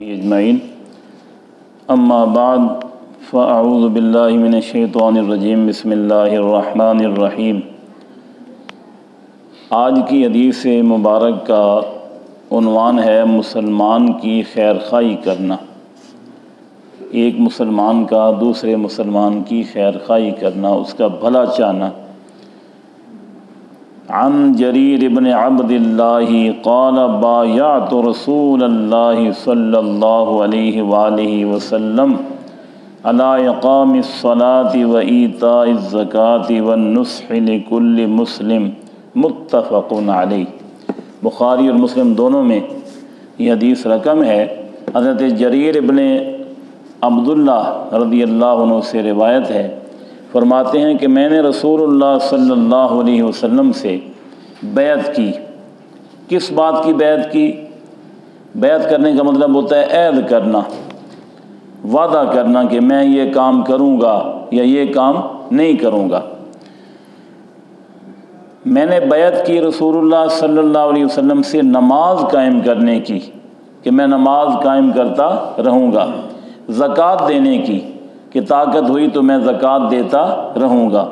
اجمعین اما بعد فاعوذ باللہ من الشیطان الرجیم بسم اللہ الرحمن الرحیم۔ آج کی حدیث مبارک کا عنوان ہے مسلمان کی خیر خواہی کرنا، ایک مسلمان کا دوسرے مسلمان کی خیر خواہی کرنا، اس کا بھلا چاہنا۔ عن جریر بن عبد اللہ قال بایعت رسول اللہ صلی اللہ علیہ وآلہ وسلم علی اقام الصلاة و ایتاء الزکاة والنصح لکل مسلم، متفق علیہ۔ بخاری اور مسلم دونوں میں یہ حدیث رقم ہے۔ حضرت جریر بن عبداللہ رضی اللہ عنہ سے روایت ہے، فرماتے ہیں کہ میں نے رسول اللہ صلی اللہ علیہ وسلم سے بیعت کی۔ کس بات کی بیعت کی؟ بیعت کرنے کا مطلب ہوتا ہے عہد کرنا، وعدہ کرنا کہ میں یہ کام کروں گا یا یہ کام نہیں کروں گا۔ میں نے بیعت کی رسول اللہ صلی اللہ علیہ وسلم سے نماز قائم کرنے کی کہ میں نماز قائم کرتا رہوں گا، زکوٰۃ دینے کی کہ طاقت ہوئی تو میں زکوٰۃ دیتا رہوں گا،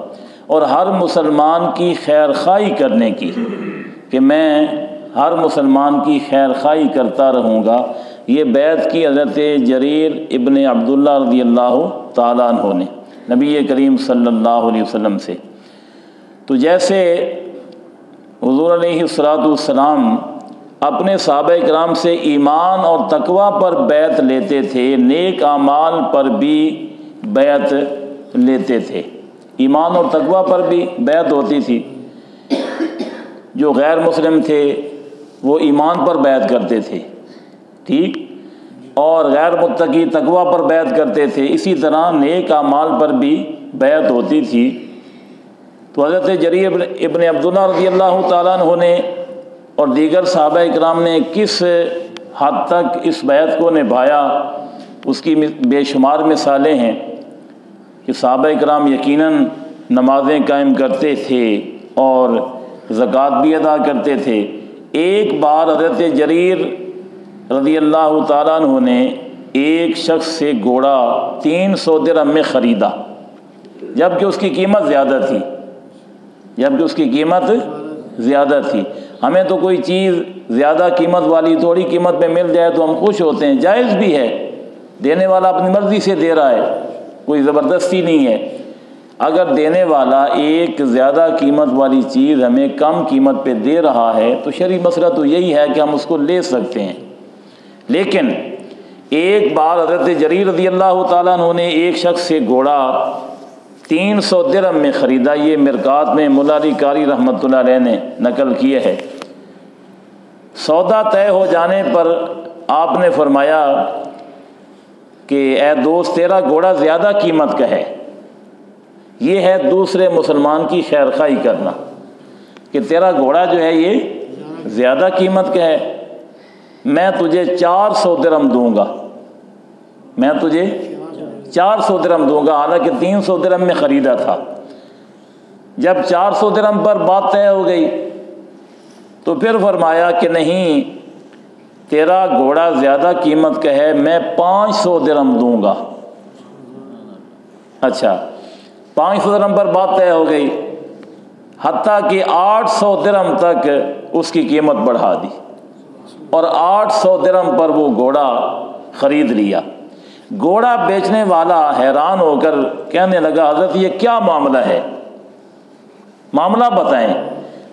اور ہر مسلمان کی خیر خواہی کرنے کی کہ میں ہر مسلمان کی خیر خواہی کرتا رہوں گا۔ یہ بیعت کی حضرت جریر ابن عبداللہ رضی اللہ تعالیٰ عنہ نے نبی کریم صلی اللہ علیہ وسلم سے۔ تو جیسے حضور علیہ الصلوۃ والسلام اپنے صحابہ کرام سے ایمان اور تقوی پر بیعت لیتے تھے، نیک اعمال پر بھی بیعت لیتے تھے، ایمان اور تقوی پر بھی بیعت ہوتی تھی۔ جو غیر مسلم تھے وہ ایمان پر بیعت کرتے تھے، ٹھیک، اور غیر متقی تقوی پر بیعت کرتے تھے، اسی طرح نیک اعمال پر بھی بیعت ہوتی تھی۔ تو حضرت جریر ابن عبداللہ رضی اللہ تعالیٰ عنہ نے اور دیگر صحابہ کرام نے کس حد تک اس بیعت کو نبھایا، اس کی بے شمار مثالیں ہیں کہ صحابہ کرام یقیناً نمازیں قائم کرتے تھے اور زکوٰۃ بھی ادا کرتے تھے۔ ایک بار حضرت جریر رضی اللہ تعالیٰ عنہ نے ایک شخص سے گھوڑا 300 درہم میں خریدا، جبکہ اس کی قیمت زیادہ تھی۔ ہمیں تو کوئی چیز زیادہ قیمت والی تھوڑی قیمت میں مل جائے تو ہم خوش ہوتے ہیں، جائز بھی ہے، دینے والا اپنی مرضی سے دے رہا ہے، کوئی زبردستی نہیں ہے۔ اگر دینے والا ایک زیادہ قیمت والی چیز ہمیں کم قیمت پہ دے رہا ہے تو شرعی مسئلہ تو یہی ہے کہ ہم اس کو لے سکتے ہیں۔ لیکن ایک بار حضرت جریر رضی اللہ تعالیٰ عنہ نے ایک شخص سے گھوڑا 300 درہم میں خریدا۔ یہ مرقات میں مولا علی قاری رحمۃ اللہ علیہ نے نقل کیے ہے۔ سودا طے ہو جانے پر آپ نے فرمایا کہ اے دوست، تیرا گھوڑا زیادہ قیمت کا ہے۔ یہ ہے دوسرے مسلمان کی خیر خواہی کرنا کہ تیرا گھوڑا جو ہے یہ زیادہ قیمت کا ہے، میں تجھے 400 درہم دوں گا، میں تجھے 400 درہم دوں گا، حالانکہ 300 درہم میں خریدا تھا۔ جب 400 درہم پر بات طے ہو گئی تو پھر فرمایا کہ نہیں، تیرا گھوڑا زیادہ قیمت کا ہے، میں 500 درہم دوں گا۔ اچھا، 500 درہم پر بات طے ہو گئی، حتیٰ کہ 800 درہم تک اس کی قیمت بڑھا دی اور 800 درہم پر وہ گھوڑا خرید لیا۔ گھوڑا بیچنے والا حیران ہو کر کہنے لگا، حضرت یہ کیا معاملہ ہے، معاملہ بتائیں۔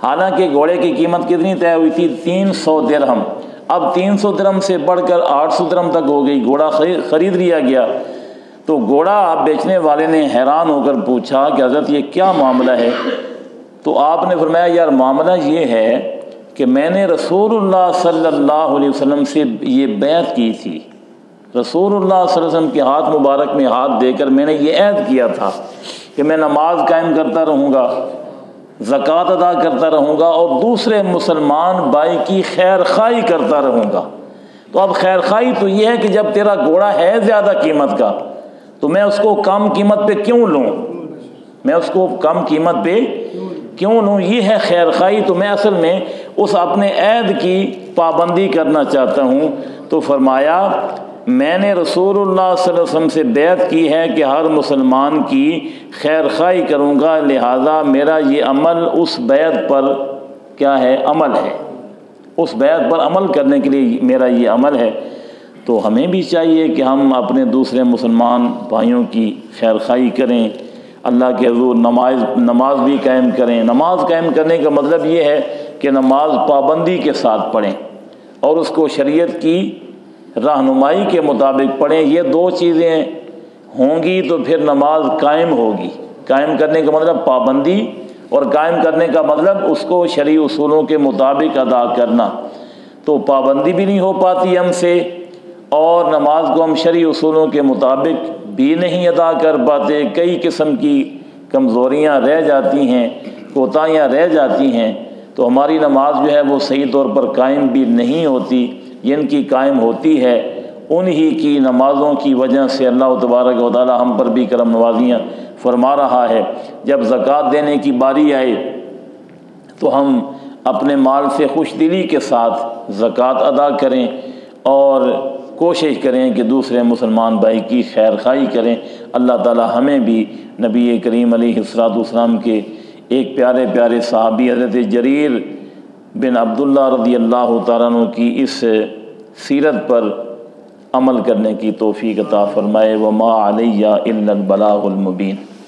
حالانکہ گھوڑے کی قیمت کتنی طے ہوئی تھی؟ 300 درہم۔ اب 300 درہم سے بڑھ کر 800 درہم تک ہو گئی، گھوڑا خرید لیا گیا۔ تو گھوڑا بیچنے والے نے حیران ہو کر پوچھا کہ حضرت یہ کیا معاملہ ہے؟ تو آپ نے فرمایا، یار معاملہ یہ ہے کہ میں نے رسول اللہ صلی اللہ علیہ وسلم سے یہ بیعت کی تھی، رسول اللہ صلی اللہ علیہ وسلم کے ہاتھ مبارک میں ہاتھ دے کر میں نے یہ عہد کیا تھا کہ میں نماز قائم کرتا رہوں گا، زکوٰۃ ادا کرتا رہوں گا اور دوسرے مسلمان بھائی کی خیر خواہی کرتا رہوں گا۔ تو اب خیر خواہی تو یہ ہے کہ جب تیرا گھوڑا ہے زیادہ قیمت کا تو میں اس کو کم قیمت پہ کیوں لوں، میں اس کو کم قیمت پہ کیوں لوں؟ یہ ہے خیر خواہی۔ تو میں اصل میں اس اپنے عہد کی پابندی کرنا چاہتا ہوں۔ تو فرمایا میں نے رسول اللہ صلی اللہ علیہ وسلم سے بیعت کی ہے کہ ہر مسلمان کی خیر خواہی کروں گا، لہذا میرا یہ عمل اس بیعت پر کیا ہے؟ عمل ہے، اس بیعت پر عمل کرنے کے لیے میرا یہ عمل ہے۔ تو ہمیں بھی چاہیے کہ ہم اپنے دوسرے مسلمان بھائیوں کی خیر خواہی کریں، اللہ کے حضور نماز بھی قائم کریں۔ نماز قائم کرنے کا مطلب یہ ہے کہ نماز پابندی کے ساتھ پڑھیں اور اس کو شریعت کی رہنمائی کے مطابق پڑھیں۔ یہ دو چیزیں ہوں گی تو پھر نماز قائم ہوگی۔ قائم کرنے کا مطلب پابندی، اور قائم کرنے کا مطلب اس کو شرعی اصولوں کے مطابق ادا کرنا۔ تو پابندی بھی نہیں ہو پاتی ہم سے، اور نماز کو ہم شرعی اصولوں کے مطابق بھی نہیں ادا کر پاتے۔ کئی قسم کی کمزوریاں رہ جاتی ہیں، کوتاہیاں رہ جاتی ہیں، تو ہماری نماز جو ہے وہ صحیح طور پر قائم بھی نہیں ہوتی۔ جن کی قائم ہوتی ہے انہی کی نمازوں کی وجہ سے اللہ تبارک و تعالی ہم پر بھی کرم نوازیاں فرما رہا ہے۔ جب زکوٰۃ دینے کی باری آئے تو ہم اپنے مال سے خوش دلی کے ساتھ زکوٰۃ ادا کریں اور کوشش کریں کہ دوسرے مسلمان بھائی کی خیر خواہی کریں۔ اللہ تعالی ہمیں بھی نبی کریم علیہ السلام کے ایک پیارے پیارے صحابی حضرت جریر بن عبداللہ رضی اللہ تعالیٰ عنہ کی اس سیرت پر عمل کرنے کی توفیق عطا فرمائے۔ وما علیہ الا البلاغ المبین۔